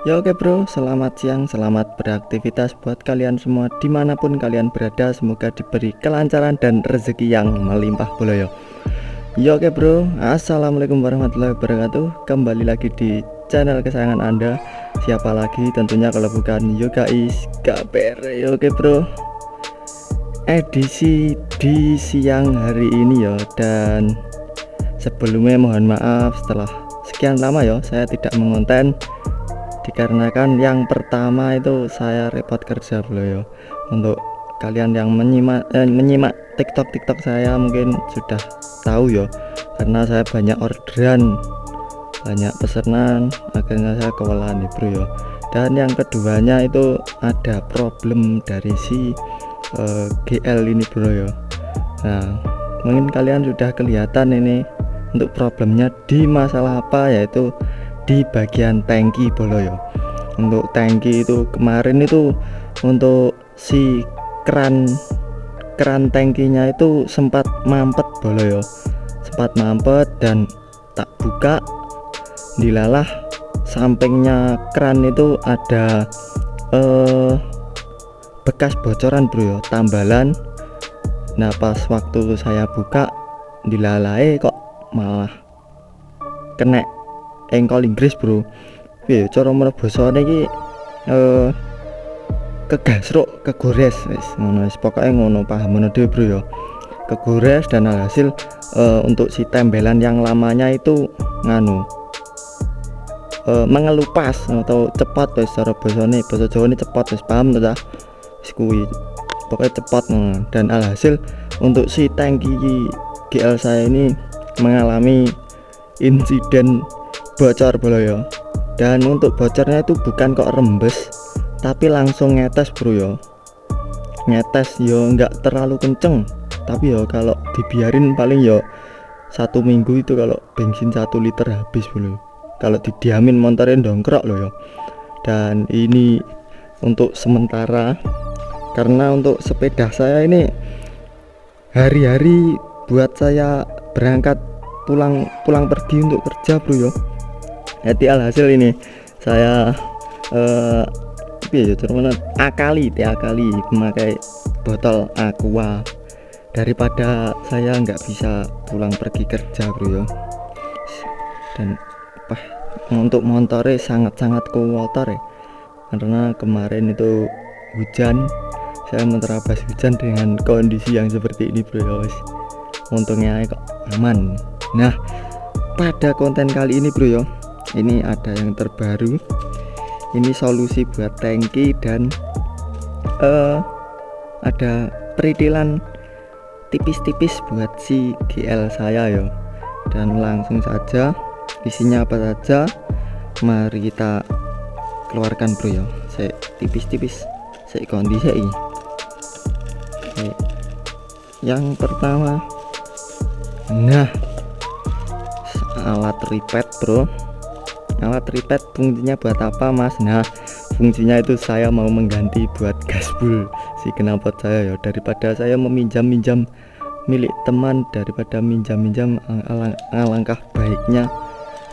Ya oke bro, selamat siang, selamat beraktivitas buat kalian semua dimanapun kalian berada. Semoga diberi kelancaran dan rezeki yang melimpah bolo ya. Ya oke bro, assalamualaikum warahmatullahi wabarakatuh. Kembali lagi di channel kesayangan anda. Siapa lagi tentunya kalau bukan Yoga is KPR. Ya oke bro, edisi di siang hari ini ya. Dan sebelumnya mohon maaf setelah sekian lama ya saya tidak mengonten, dikarenakan yang pertama itu saya repot kerja bro ya. Untuk kalian yang menyimak TikTok saya mungkin sudah tahu ya, karena saya banyak orderan, banyak pesanan, akhirnya saya kewalahan nih bro ya. Dan yang keduanya itu ada problem dari si GL ini bro ya. Nah mungkin kalian sudah kelihatan ini untuk problemnya di masalah apa, yaitu di bagian tangki bolo ya. Untuk tangki itu kemarin itu untuk si keran tangkinya itu sempat mampet bolo ya, sempat mampet dan tak buka, dilalah sampingnya keran itu ada bekas bocoran bro ya, tambalan. Nah pas waktu saya buka dilalai kok malah kena engkol Inggris bro. Piye cara mrebosane iki kegasruk, kegores wis ngono, wis pokoke ngono, paham ngono dhewe bro ya. Kegores dan alhasil untuk si tembelan yang lamanya itu mengelupas atau cepat wis, cara basa Jawa ini cepat wis, paham to ta? Wis kuwi pokoknya cepat. Dan alhasil untuk si tangki GL saya ini mengalami insiden bocor bro ya. Dan untuk bocornya itu bukan kok rembes, tapi langsung ngetes bro ya. Ngetes yo nggak terlalu kenceng, tapi yo kalau dibiarin paling yo 1 minggu itu kalau bensin 1 liter habis bro. Kalau didiamin motornya dongkrok loh yo. Dan ini untuk sementara, karena untuk sepeda saya ini hari-hari buat saya berangkat pulang pergi untuk kerja bro yo. Jadi alhasil ini saya akali memakai botol aqua daripada saya nggak bisa pulang pergi kerja bro yo. Dan untuk motornya sangat kotor ya, karena kemarin itu hujan, saya menerabas hujan dengan kondisi yang seperti ini bro yo. Untungnya kok aman. Nah pada konten kali ini bro yo, ini ada yang terbaru, ini solusi buat tangki dan ada peridilan tipis-tipis buat si GL saya ya. Dan langsung saja, isinya apa saja mari kita keluarkan bro ya. Saya tipis-tipis, saya kondisi ini. Yang pertama, nah alat repeat bro. Alat repeat fungsinya buat apa mas? Nah fungsinya itu saya mau mengganti buat gasbul si knalpot saya ya. Daripada saya meminjam milik teman, daripada minjam alangkah baiknya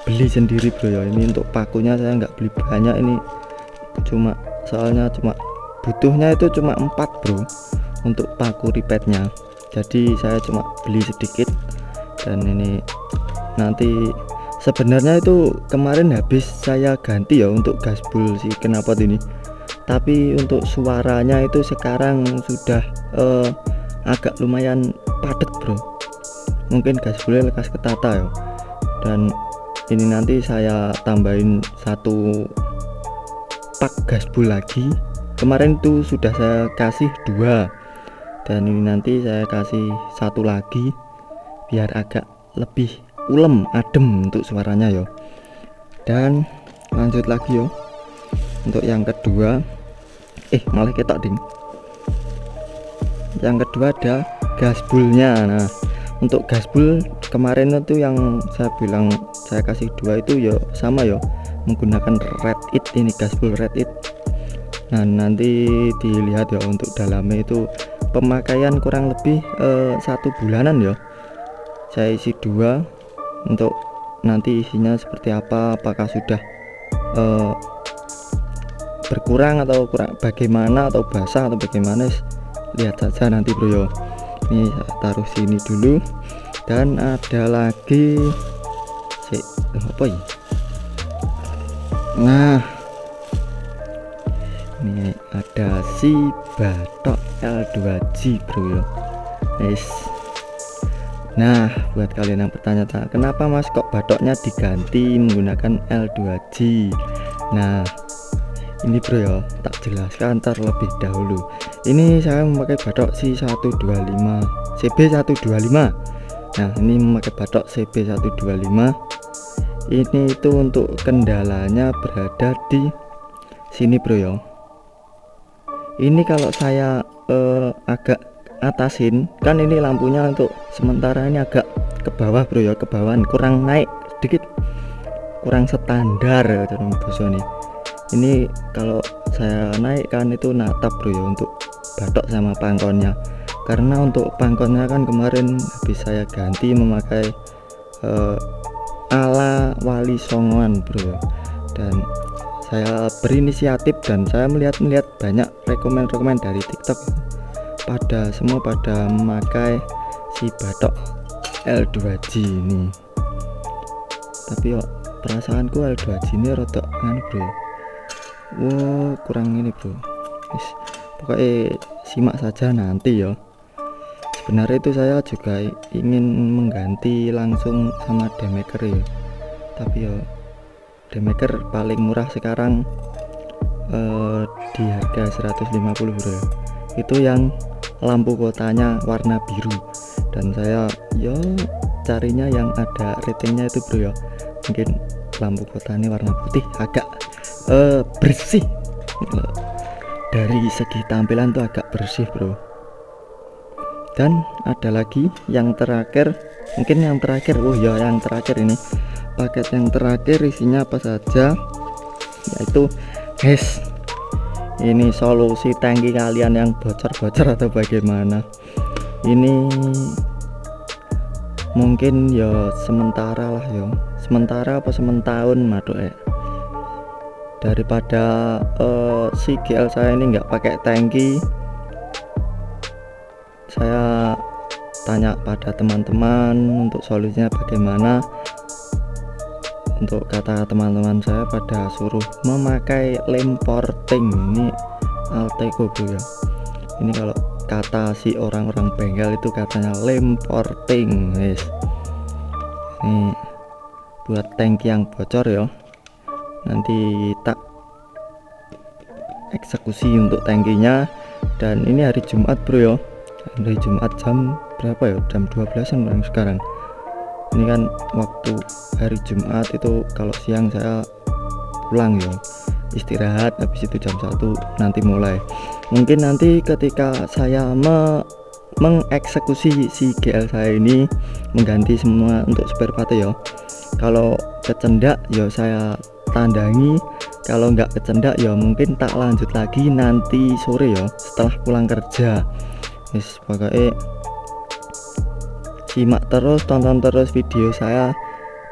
beli sendiri bro ya. Ini untuk pakunya saya nggak beli banyak, ini soalnya cuma butuhnya itu cuma 4 bro untuk paku repeatnya. Jadi saya cuma beli sedikit. Dan ini nanti sebenarnya itu kemarin habis saya ganti ya untuk gasbul si knalpot ini, tapi untuk suaranya itu sekarang sudah agak lumayan padat bro. Mungkin gasbulnya lekas ketata ya. Dan ini nanti saya tambahin 1 pak gasbul lagi. Kemarin tuh sudah saya kasih 2, dan ini nanti saya kasih 1 lagi biar agak lebih ulem, adem untuk suaranya yo. Dan lanjut lagi yo untuk yang kedua, malah ketok ding. Yang kedua ada gasbulnya. Nah untuk gasbul kemarin itu yang saya bilang saya kasih 2 itu yo sama yo, menggunakan red it, ini gasbul red it. Nah nanti dilihat ya, untuk dalamnya itu pemakaian kurang lebih 1 bulanan ya. Saya isi 2, untuk nanti isinya seperti apa, apakah sudah berkurang atau kurang bagaimana, atau basah atau bagaimana, lihat saja nanti bro yo. Ini saya taruh sini dulu. Dan ada lagi apa ya, nah ini ada si batok L2G bro yo. Nah, buat kalian yang bertanya, kenapa mas kok batoknya diganti menggunakan L2G? Nah, ini bro ya, tak jelaskan terlebih dahulu. Ini saya memakai batok C125 CB125. Nah, ini memakai batok CB125. Ini itu untuk kendalanya berada di sini bro ya. Ini kalau saya agak atasin, kan ini lampunya untuk sementara ini agak ke bawah bro ya, ke bawah, kurang naik sedikit, kurang standar ya nih. Ini kalau saya naikkan itu natap bro ya untuk batok sama pangkonnya, karena untuk pangkonnya kan kemarin habis saya ganti memakai ala Wali Songoan bro ya. Dan saya berinisiatif dan saya melihat banyak rekomen dari TikTok, semua pada memakai si batok L2G ini. Tapi yo perasaanku L2G ini rodok kan bro, wow kurang ini bro. Pokoknya simak saja nanti ya. Sebenarnya itu saya juga ingin mengganti langsung sama demaker ya, tapi yo demaker paling murah sekarang di harga 150 bro, itu yang lampu kotanya warna biru, dan saya carinya yang ada ratingnya itu bro ya. Mungkin lampu kotanya warna putih agak bersih, dari segi tampilan tuh agak bersih bro. Dan ada lagi yang terakhir, mungkin yang terakhir, yang terakhir ini paket yang terakhir isinya apa saja, yaitu ini solusi tangki kalian yang bocor-bocor atau bagaimana. Ini mungkin ya sementara lah ya, sementara apa sementahun madok daripada si GL saya ini nggak pakai tangki. Saya tanya pada teman-teman untuk solusinya bagaimana. Untuk kata teman-teman saya pada suruh memakai lem porting, ini Alteco bro ya. Ini kalau kata si orang-orang bengkel itu katanya lem porting guys. Ini buat tangki yang bocor ya, nanti tak eksekusi untuk tangkinya. Dan ini hari Jumat bro ya, hari Jumat jam berapa ya, jam 12-an sekarang. Ini kan waktu hari Jumat itu, kalau siang saya pulang ya, istirahat, habis itu jam 1 nanti mulai. Mungkin nanti ketika saya mengeksekusi si GL saya ini, mengganti semua untuk spare part ya, kalau kecendak ya saya tandangi, kalau nggak kecendak ya mungkin tak lanjut lagi nanti sore ya, setelah pulang kerja. Pokoknya simak terus, tonton terus video saya,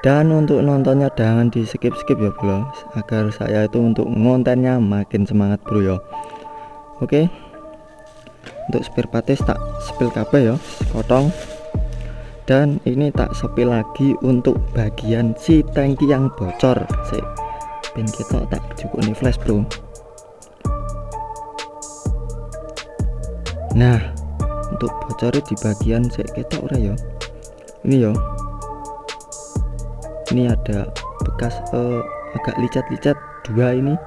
dan untuk nontonnya jangan di skip-skip ya bro, agar saya itu untuk ngontennya makin semangat bro ya. Oke, untuk spare parts tak spill kabeh ya, potong. Dan ini tak spill lagi untuk bagian si tangki yang bocor. Pin kita tak cukup nih flash bro. Nah, untuk bocornya di bagian ketok ora ya. Ini ya, ini ada bekas agak licat-licat dua ini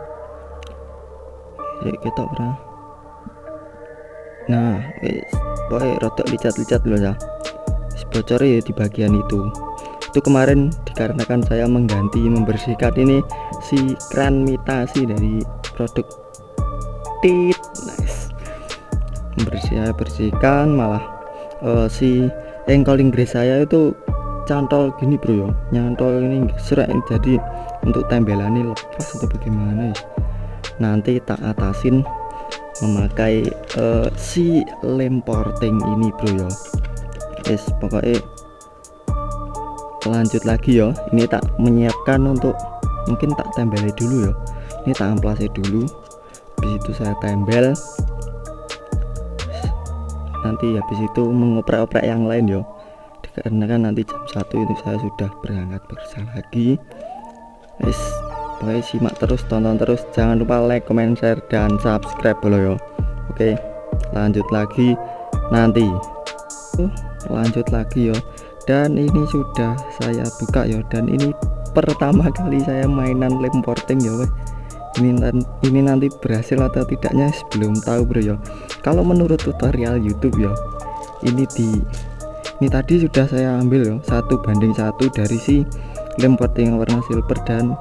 ketok ora. Nah pokoknya rotok licat-licat loh ya, bocornya ya di bagian itu kemarin dikarenakan saya mengganti membersihkan ini si kran mitasi dari produk Tit. Nice, bersihkan malah si engkoling grease saya itu cantol gini bro ya, nyantol ini serak, jadi untuk tembelannya lepas atau bagaimana ya, nanti tak atasin memakai si lem porting ini bro ya. Pokoknya lanjut lagi ya, ini tak menyiapkan untuk, mungkin tak tempeli dulu ya, ini tak amplase dulu. habis itu saya tempel, nanti habis itu mengoprek-oprek yang lain yo, karena kan nanti jam 1 itu saya sudah berangkat bekerja lagi. Guys, pokoknya simak terus, tonton terus, jangan lupa like, comment, share, dan subscribe dulu yo. Oke, lanjut lagi nanti. Lanjut lagi yo. Dan ini sudah saya buka yo, dan ini pertama kali saya mainan lem porting yo. Ini nanti berhasil atau tidaknya belum tahu bro yo. Kalau menurut tutorial YouTube yo, ini tadi sudah saya ambil yo 1:1 dari si lem porting warna silver dan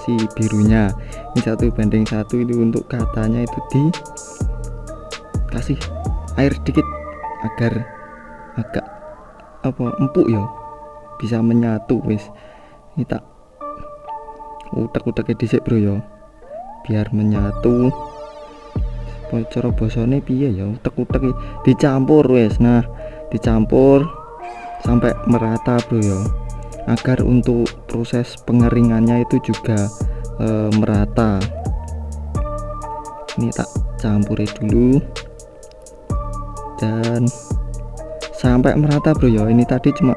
si birunya. Ini 1:1 itu untuk katanya itu dikasih air dikit agar agak empuk yo, bisa menyatu. Wis ini tak utek-utek dhisik bro yo, biar menyatu. Cara bosone piye ya, utek-utek dicampur wis. Nah, dicampur sampai merata bro ya, agar untuk proses pengeringannya itu juga merata. Ini tak campuri dulu dan sampai merata bro ya. Ini tadi cuma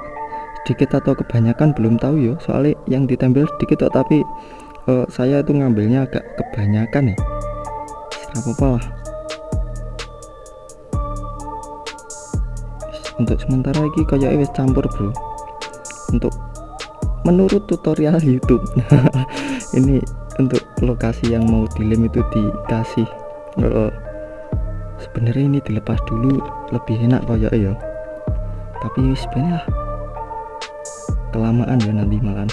sedikit atau kebanyakan belum tahu ya, soalnya yang ditempel sedikit kok, tapi saya itu ngambilnya agak kebanyakan ya. Gak apa-apa lah. Untuk sementara ini kayak wis campur bro, untuk menurut tutorial YouTube. Ini untuk lokasi yang mau dilem itu dikasih sebenarnya ini dilepas dulu lebih enak kayak ya, tapi sebenarnya kelamaan ya, nanti malah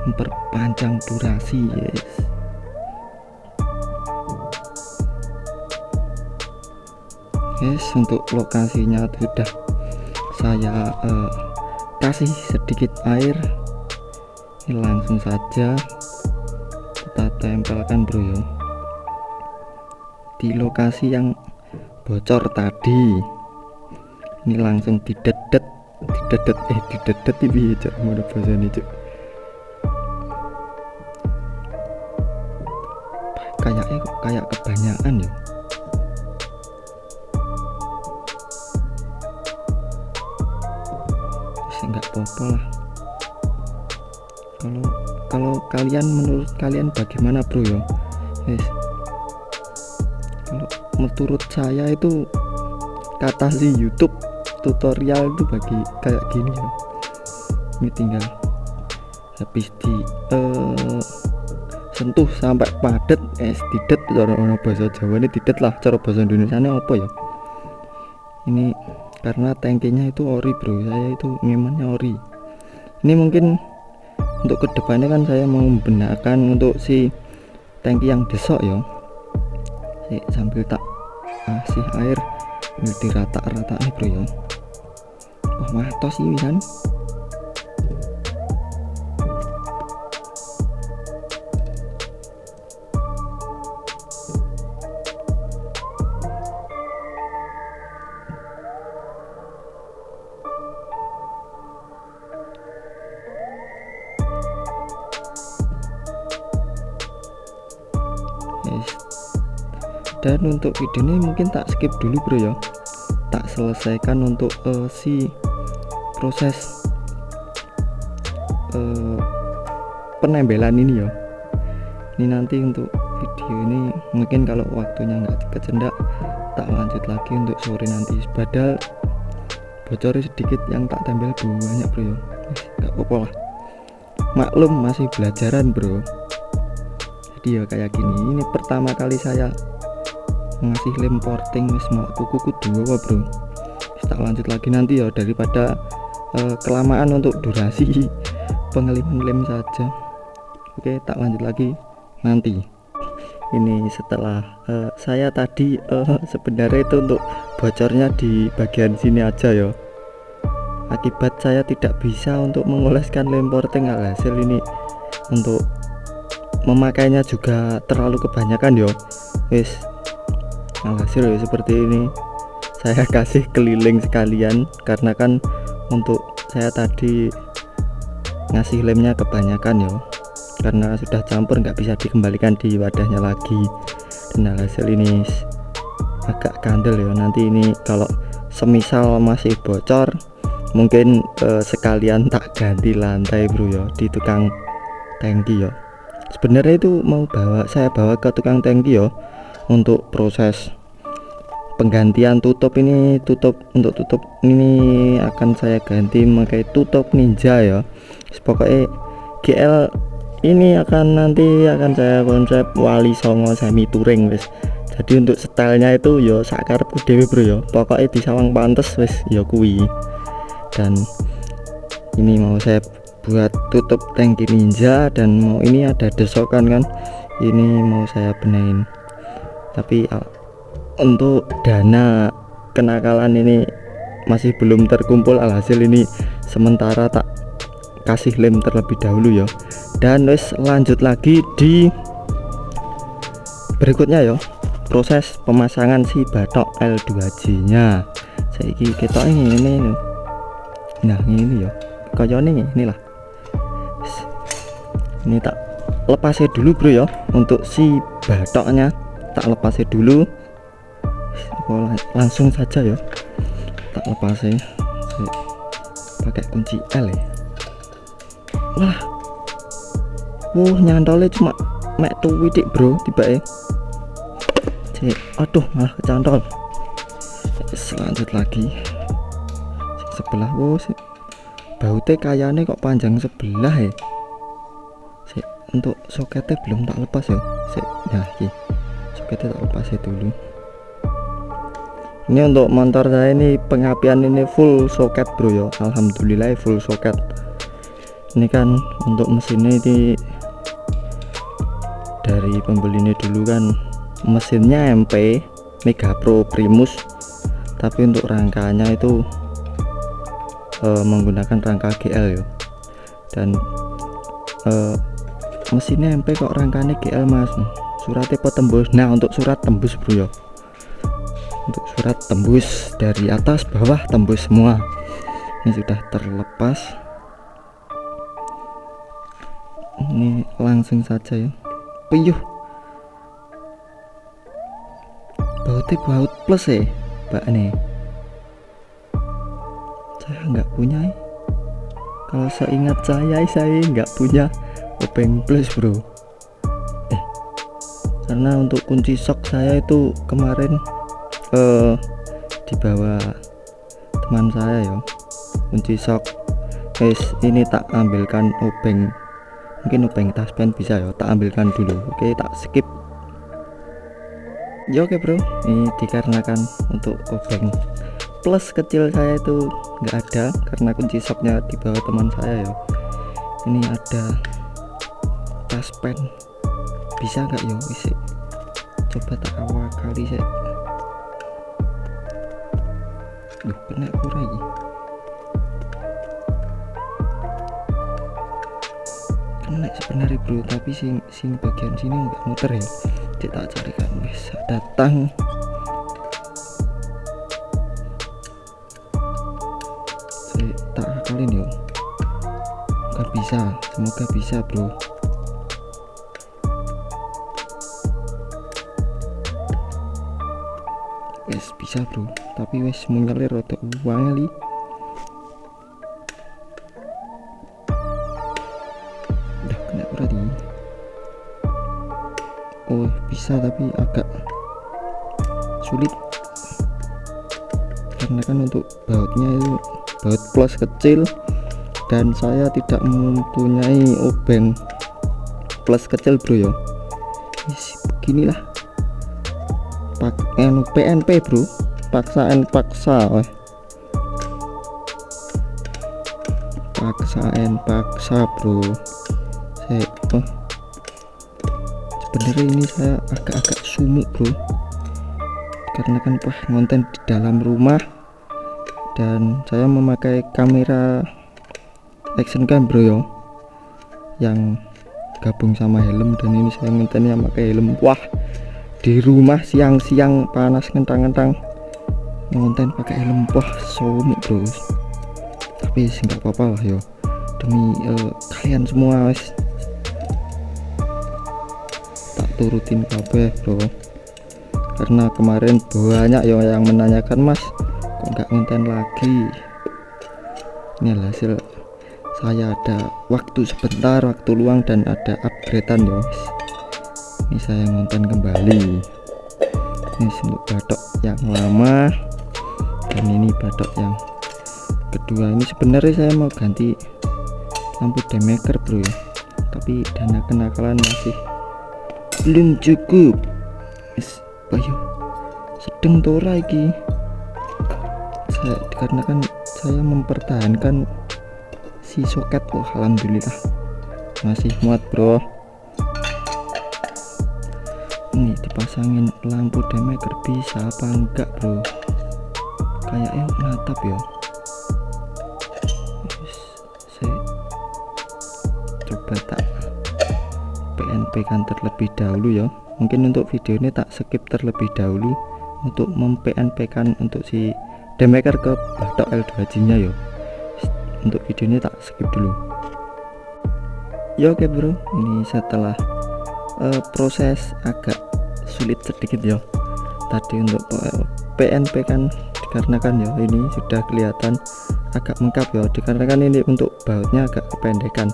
memperpanjang durasi. Yes, guys, untuk lokasinya sudah saya kasih sedikit air. Ini langsung saja kita tempelkan bro ya, di lokasi yang bocor tadi. Ini langsung didedet ini cok, mau bahasa ini cok, kayaknya kok kayak kebanyakan ya. Enggak apa-apa lah. Kalau kalian, menurut kalian bagaimana bro ya? Yes. Kalau menurut saya itu kata si YouTube tutorial itu bagi kayak gini ya. Ini tinggal habis di sentuh sampai padat, didet, cara bahasa Jawa ini didet lah, cara bahasa Indonesia ini apa ya? Ini karena tangkinya itu ori bro, saya itu ngemannya ori. Ini mungkin untuk kedepannya kan saya mau membenarkan untuk si tangki yang desok ya. Sambil tak kasih air ini dirata-rata nih bro ya. Wah, matos ini kan. Dan untuk video ini mungkin tak skip dulu bro ya, tak selesaikan untuk si proses penembelan ini ya. Ini nanti untuk video ini mungkin kalau waktunya nggak kecendak tak lanjut lagi untuk sore nanti, padahal bocor sedikit yang tak tempel banyak bro ya. Nggak apa-apa lah, maklum masih belajaran bro. Jadi ya kayak gini, ini pertama kali saya ngasih lem porting semua kuku dua bro. Tak lanjut lagi nanti ya, daripada kelamaan untuk durasi pengeliman lem saja. Oke, tak lanjut lagi nanti. Ini setelah saya tadi sebenarnya itu untuk bocornya di bagian sini aja ya, akibat saya tidak bisa untuk mengoleskan lem porting, hasil ini untuk memakainya juga terlalu kebanyakan yo. Wis hasil ya seperti ini, saya kasih keliling sekalian karena kan untuk saya tadi ngasih lemnya kebanyakan ya, karena sudah campur nggak bisa dikembalikan di wadahnya lagi. dan hasil ini agak kandel ya. Nanti ini kalau semisal masih bocor mungkin sekalian tak ganti lantai bro ya di tukang tangki ya. Sebenarnya itu mau saya bawa ke tukang tangki ya untuk proses penggantian tutup ini. Untuk tutup ini akan saya ganti pakai tutup ninja ya. Pokoknya GL ini nanti akan saya konsep wali songo semi touring wis. Jadi untuk stylenya itu ya sakarepku dhewe bro ya, pokoknya disawang pantes wis ya kuwi. Dan ini mau saya buat tutup tangki ninja, dan mau ini ada desokan kan, ini mau saya benahin. Tapi untuk dana kenakalan ini masih belum terkumpul, alhasil ini sementara tak kasih lem terlebih dahulu ya. Dan wis lanjut lagi di berikutnya ya, proses pemasangan si batok L2J nya. Saiki ketok ini nah ini ya kayaknya inilah. Ini tak lepasnya dulu bro ya, untuk si batoknya tak lepasnya dulu. Langsung saja ya tak lepasnya pakai kunci L ya. Wah nyantolnya cuma mek tuwi dik bro tiba aduh malah kecantol. Selanjut lagi sebelah bautnya kayaknya kok panjang sebelah ya. Untuk soketnya belum tak lepas ya. Nah ini soketnya tak lepas ya dulu. Ini untuk motor saya ini pengapian ini full soket bro ya, alhamdulillah full soket. Ini kan untuk mesinnya ini dari pembelinya dulu kan mesinnya MP Mega Pro Primus, tapi untuk rangkanya itu menggunakan rangka GL ya. Dan mesinnya MP kok rangkanya GL mas, suratnya tembus. Nah untuk surat tembus bro ya, untuk surat tembus dari atas bawah tembus semua. Ini sudah terlepas, ini langsung saja ya. Piyuh bautnya baut plus ya mbak nih, saya nggak punya kalau seingat saya nggak punya obeng plus bro. Karena untuk kunci sok saya itu kemarin dibawa teman saya ya, kunci sok guys. Ini tak ambilkan obeng, mungkin obeng taspen bisa ya, tak ambilkan dulu. Oke tak skip ya. Oke bro, ini dikarenakan untuk obeng plus kecil saya itu nggak ada karena kunci soknya dibawa teman saya ya. Ini ada taspen, bisa nggak ya? Isi coba tak awal kali saya kena kurang kena sebenarnya bro, tapi sing bagian sini nggak muter ya. Kita carikan bisa datang. Saya tak akalin ya, nggak bisa, semoga bisa bro. Wes bisa bro, tapi wes mengalir rada uang kali. Udah kena berarti. Oh bisa, tapi agak sulit karena kan untuk bautnya itu baut plus kecil, dan saya tidak mempunyai obeng plus kecil bro ya. Beginilah pakai PNP bro, paksaan paksa bro. Sebenarnya ini saya agak sumuk bro, karena kan ngonten di dalam rumah dan saya memakai kamera action cam bro ya, yang gabung sama helm. Dan ini saya ngontennya pakai helm. Wah di rumah siang-siang panas ngentang-ngentang ngonten pakai helm, wah sumuk bro. Tapi nggak apa-apa lah ya, demi kalian semua wes tak turutin kabeh bro. karena kemarin banyak yang menanyakan, Mas kok nggak ngonten lagi. Ini hasil saya ada waktu sebentar, waktu luang dan ada upgradean ya. Ini saya ngonten kembali. Ini untuk batok yang lama dan ini batok yang kedua. Ini sebenarnya saya mau ganti lampu demaker bro ya, tapi dana kenakalan masih belum cukup. Ayo sedang tora iki dikarenakan saya mempertahankan si soket. Oh alhamdulillah masih muat bro. Ini dipasangin lampu demaker bisa apa enggak bro, kayaknya natap ya. Saya coba tak PNP kan terlebih dahulu ya. Mungkin untuk video ini tak skip terlebih dahulu untuk mem-PNP kan untuk si demaker ke batok L2G nya ya. Untuk video ini tak skip dulu ya. Oke bro, ini setelah proses agak sulit sedikit ya tadi untuk PNP kan, dikarenakan ya ini sudah kelihatan agak mengkap ya, dikarenakan ini untuk bautnya agak kependekan.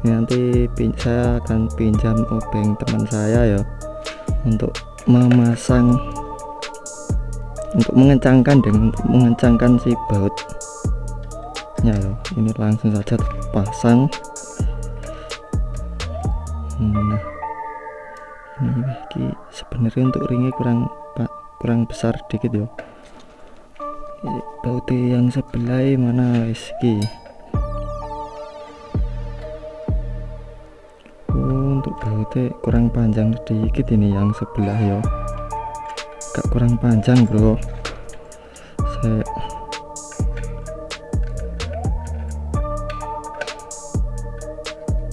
Ini nanti saya akan pinjam obeng teman saya ya untuk memasang, untuk mengencangkan si bautnya ya. Ini langsung saja terpasang. Nah ini sebenarnya untuk ringnya kurang besar sedikit ya. Bautnya yang sebelah mana wis iki. Untuk bautnya kurang panjang sedikit ini yang sebelah ya, agak kurang panjang bro.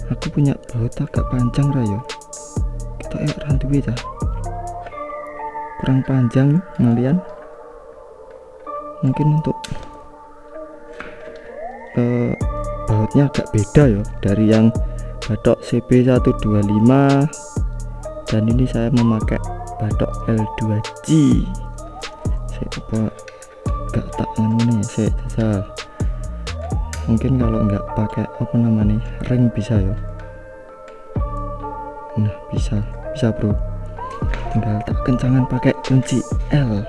Aku punya baut agak panjang rayo, kita rantuwe ya kurang panjang ngalian. Mungkin untuk bautnya agak beda ya dari yang batok CB125, dan ini saya memakai batok L2G. Saya coba gak tak ini saya mungkin kalau nggak pakai apa namanya ring bisa ya. Nah bisa bro, tinggal tak kencangan pakai kunci L.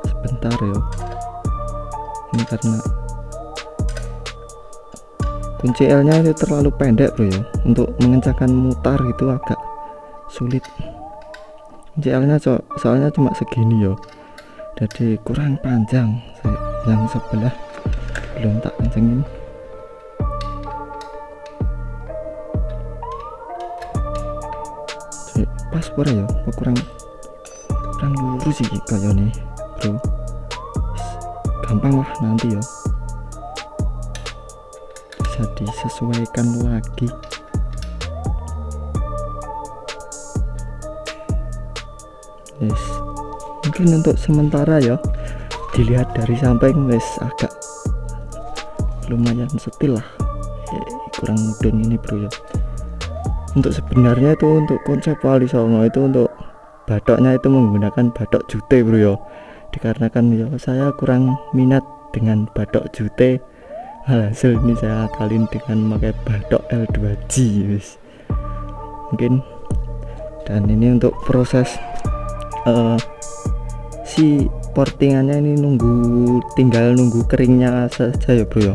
Sebentar ya, ini karena kunci L nya itu terlalu pendek bro ya, untuk mengencangkan mutar itu agak sulit. Kunci L nya soalnya cuma segini ya, jadi kurang panjang. Yang sebelah belum tak kencengin. Pas pura ya, kurang lurus sih kayak nih bro. Gampang lah nanti ya, bisa disesuaikan lagi. Yes, mungkin untuk sementara ya dilihat dari samping wes agak lumayan setil lah. Kurang mudeng ini bro ya. Untuk sebenarnya itu untuk konsep Wali Songo itu untuk batoknya itu menggunakan batok jute bro ya, dikarenakan ya saya kurang minat dengan batok jute. Hasil ini saya akalin dengan pakai batok L2G wis. Mungkin, dan ini untuk proses si portingannya ini tinggal nunggu keringnya saja ya bro ya.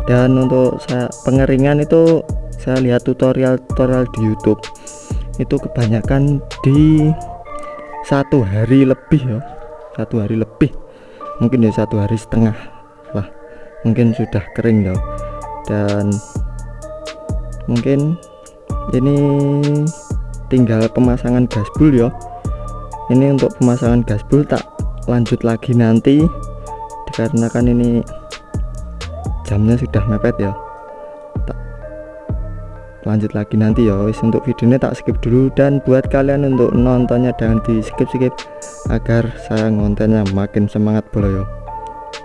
Dan untuk saya pengeringan itu saya lihat tutorial di YouTube itu kebanyakan di 1 hari lebih ya, 1 hari lebih, mungkin ya 1 hari setengah lah mungkin sudah kering ya. Dan mungkin ini tinggal pemasangan gasbul ya. Ini untuk pemasangan gasbul tak lanjut lagi nanti, dikarenakan ini jamnya sudah mepet ya, tak lanjut lagi nanti ya. Wis, untuk videonya tak skip dulu, dan buat kalian untuk nontonnya jangan di skip agar saya ngontennya makin semangat bola ya.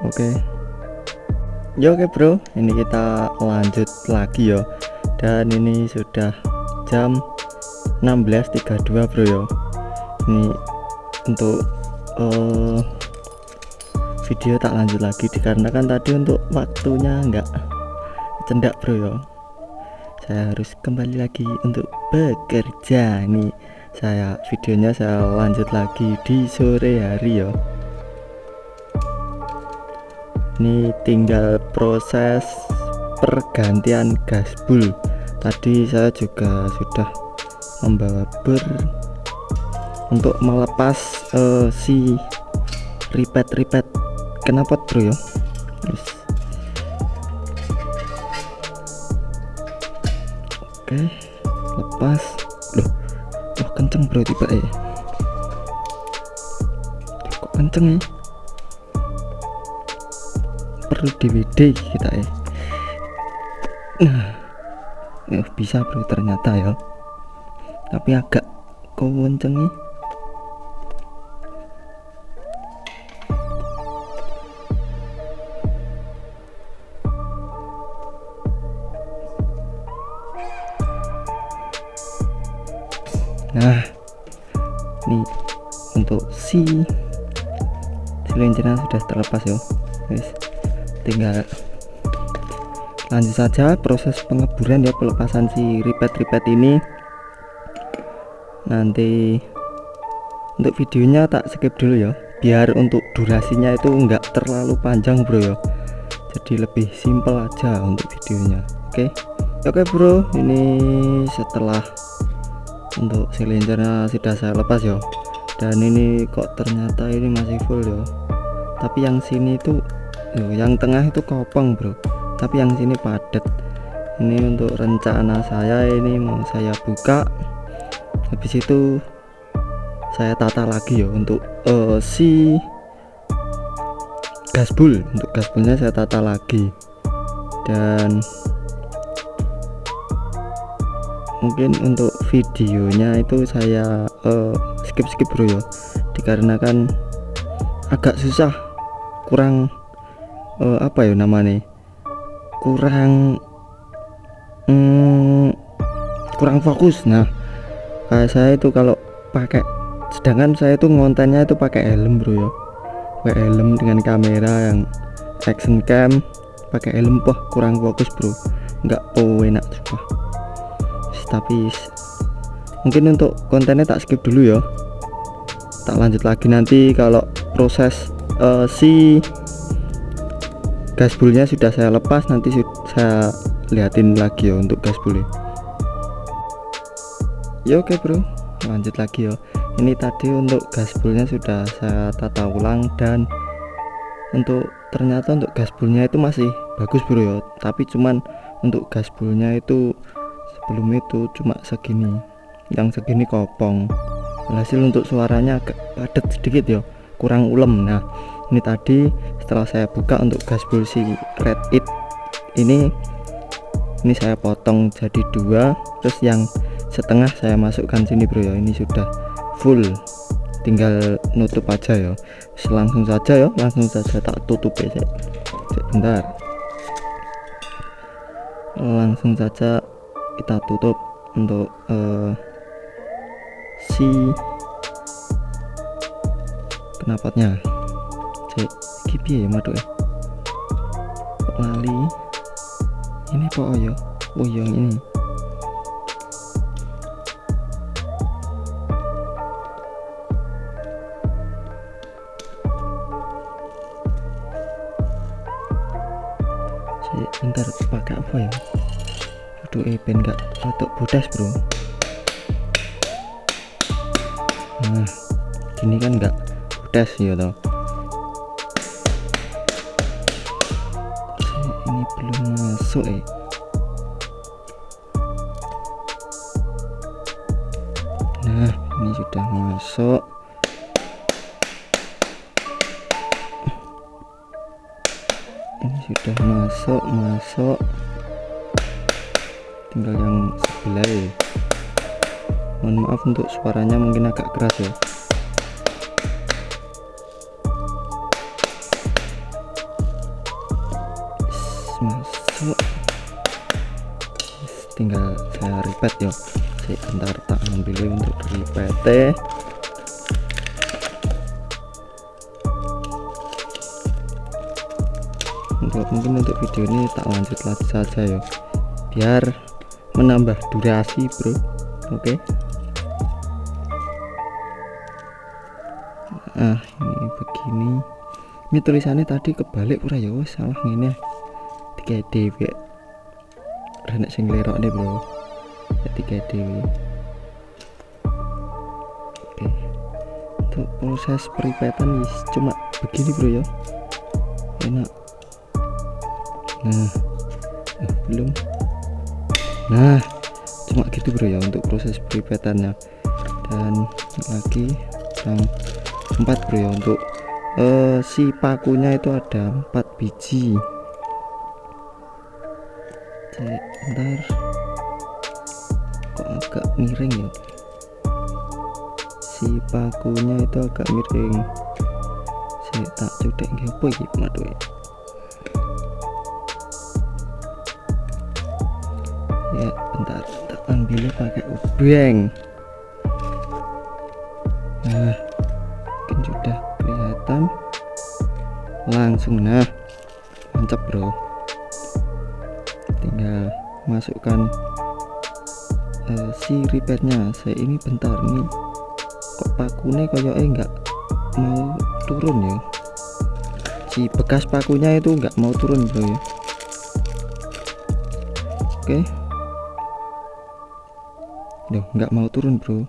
Oke. Ya oke bro, ini kita lanjut lagi ya. Dan ini sudah jam 16.32 bro ya. Ini untuk video tak lanjut lagi dikarenakan tadi untuk waktunya enggak cendak bro ya. Saya harus kembali lagi untuk bekerja nih. Videonya saya lanjut lagi di sore hari ya. Ini tinggal proses pergantian gasbul. Tadi saya juga sudah membawa ber untuk melepas si ripet knalpot bro ya. Oke, lepas. Loh kenceng bro tiba ya. Kok kenceng ya? Perlu DVD kita ya. Nah, bisa bro ternyata ya. Tapi agak kenceng nih. Nah, ini untuk silincernya sudah terlepas ya. Tinggal lanjut saja proses pengeburan ya, pelepasan si ripet ini. Nanti untuk videonya tak skip dulu ya, biar untuk durasinya itu enggak terlalu panjang bro ya, jadi lebih simple aja untuk videonya. Oke bro, ini setelah untuk silincernya sudah saya lepas ya, dan ini kok ternyata ini masih full ya. Tapi yang sini itu yang tengah itu kopong bro, tapi yang sini padat. Ini untuk rencana saya, ini mau saya buka, habis itu saya tata lagi ya untuk si gasbul. Untuk gasbulnya saya tata lagi, dan mungkin untuk videonya itu saya skip bro ya, dikarenakan agak susah, kurang apa ya namanya, kurang fokus. Nah kayak saya itu kalau pakai, sedangkan saya itu ngontennya itu pakai helm bro ya, pakai helm dengan kamera yang action cam, pakai helm. Wah kurang fokus bro, nggak enak sumpah. Tapi mungkin untuk kontennya tak skip dulu ya, tak lanjut lagi nanti kalau proses si gasbulnya sudah saya lepas, nanti saya liatin lagi ya untuk gasbulnya. Ya oke bro, lanjut lagi ya. Ini tadi untuk gasbulnya sudah saya tata ulang, dan ternyata untuk gasbulnya itu masih bagus bro ya, tapi cuman untuk gasbulnya itu sebelum itu cuma segini, yang segini kopong. Hasil untuk suaranya agak padat sedikit ya, kurang ulem. Nah ini tadi setelah saya buka untuk gasbul si red it ini saya potong jadi 2, terus yang setengah saya masukkan sini bro ya. Ini sudah full, tinggal nutup aja ya. Langsung saja tak tutup ya. Sebentar, langsung saja kita tutup untuk si knalpotnya. Kipi ya madu ya, lali ini kok ya. Oh yang ini bentar, pakai apa ya? Aduh ben enggak rotok bodas bro. Nah gini kan enggak bodas ya toh. Ini belum masuk Nah ini sudah masuk. Ini sudah masuk, tinggal yang sebelah ya. Mohon maaf untuk suaranya mungkin agak keras ya. tinggal saya repeat ya. Bentar tak ambil untuk repeat. Mungkin untuk video ini tak lanjut lagi saja ya, biar menambah durasi bro. Oke. Ini begini. Ini tulisannya tadi kebalik pura ya, salah ini. Tiga dewe. Renek sing lerok nih bro. Tiga dewe. Oke. Untuk proses peripetan cuma begini bro ya. Enak. Belum. Nah, cuma gitu bro ya untuk proses peripetannya. Dan lagi yang 4 bro ya, untuk si pakunya itu ada 4 biji. Bentar, kok agak miring ya, si pakunya itu agak miring. Saya tak cudek apa iki maduh. Ya bentar, tak ambil pakai ubeng. Nah, mungkin sudah kelihatan langsung. Nah, mantap bro. Tinggal masukkan si ripetnya. Saya ini bentar nih, kok pakunya kayaknya nggak mau turun ya, si bekas pakunya itu nggak mau turun bro ya. Oke. Loh, nggak mau turun bro.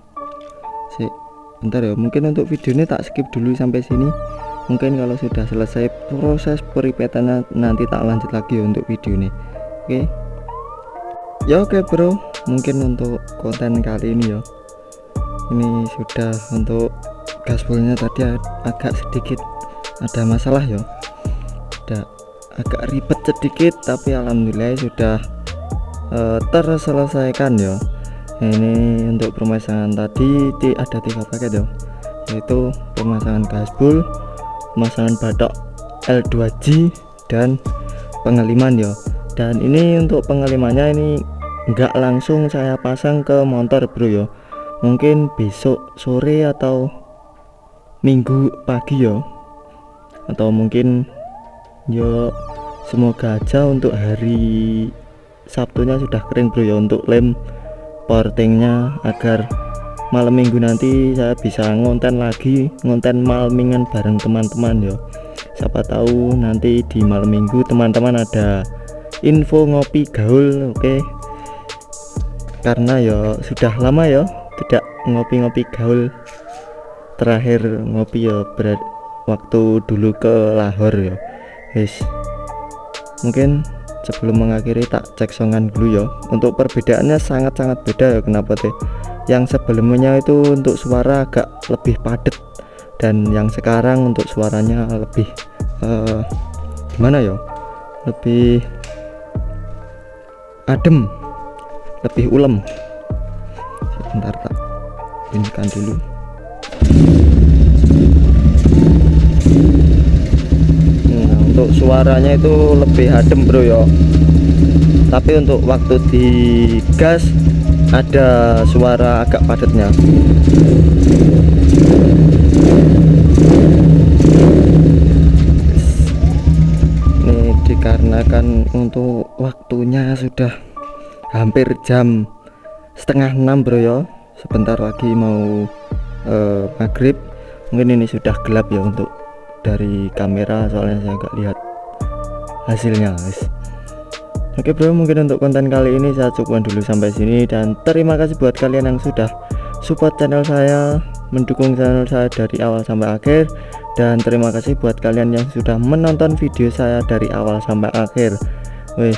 Bentar ya, mungkin untuk video ini tak skip dulu sampai sini. Mungkin kalau sudah selesai proses peripetannya nanti tak lanjut lagi ya untuk video ini. Oke ya. Oke bro, mungkin untuk konten kali ini ya, ini sudah untuk gaspolnya tadi agak sedikit ada masalah ya, ada agak ribet sedikit, tapi alhamdulillah sudah terselesaikan ya. Ini untuk pemasangan tadi ada 3 paket ya, yaitu pemasangan gaspol, pemasangan batok L2G, dan pengaliman ya. Dan ini untuk pengalimannya ini enggak langsung saya pasang ke motor bro ya, mungkin besok sore atau minggu pagi ya, atau mungkin ya semoga aja untuk hari Sabtunya sudah kering bro ya untuk lem portingnya, agar malam minggu nanti saya bisa ngonten lagi, ngonten malmingan bareng teman-teman ya. Siapa tahu nanti di malam minggu teman-teman ada info ngopi gaul. Oke. Karena ya sudah lama ya tidak ngopi-ngopi gaul, terakhir ngopi ya waktu dulu ke Lahore ya. Guys, mungkin sebelum mengakhiri tak cek songan dulu ya. Untuk perbedaannya sangat-sangat beda ya. Kenapa teh? Yang sebelumnya itu untuk suara agak lebih padat, dan yang sekarang untuk suaranya lebih gimana ya? Lebih adem, lebih ulem. Sebentar tak bunyikan dulu. Untuk suaranya itu lebih adem bro ya, tapi untuk waktu di gas ada suara agak padatnya. Ini dikarenakan untuk waktunya sudah hampir jam 5:30 bro ya, sebentar lagi mau maghrib. Mungkin ini sudah gelap ya untuk dari kamera, soalnya saya nggak lihat hasilnya guys. Oke bro, mungkin untuk konten kali ini saya cukupkan dulu sampai sini, dan terima kasih buat kalian yang sudah support channel saya, mendukung channel saya dari awal sampai akhir, dan terima kasih buat kalian yang sudah menonton video saya dari awal sampai akhir. Wes,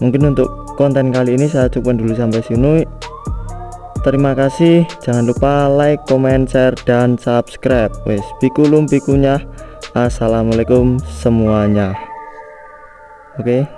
mungkin untuk konten kali ini saya cukupkan dulu sampai sini. Terima kasih, jangan lupa like, comment, share, dan subscribe. Wes, bikulum bikunya. Assalamualaikum semuanya. Oke.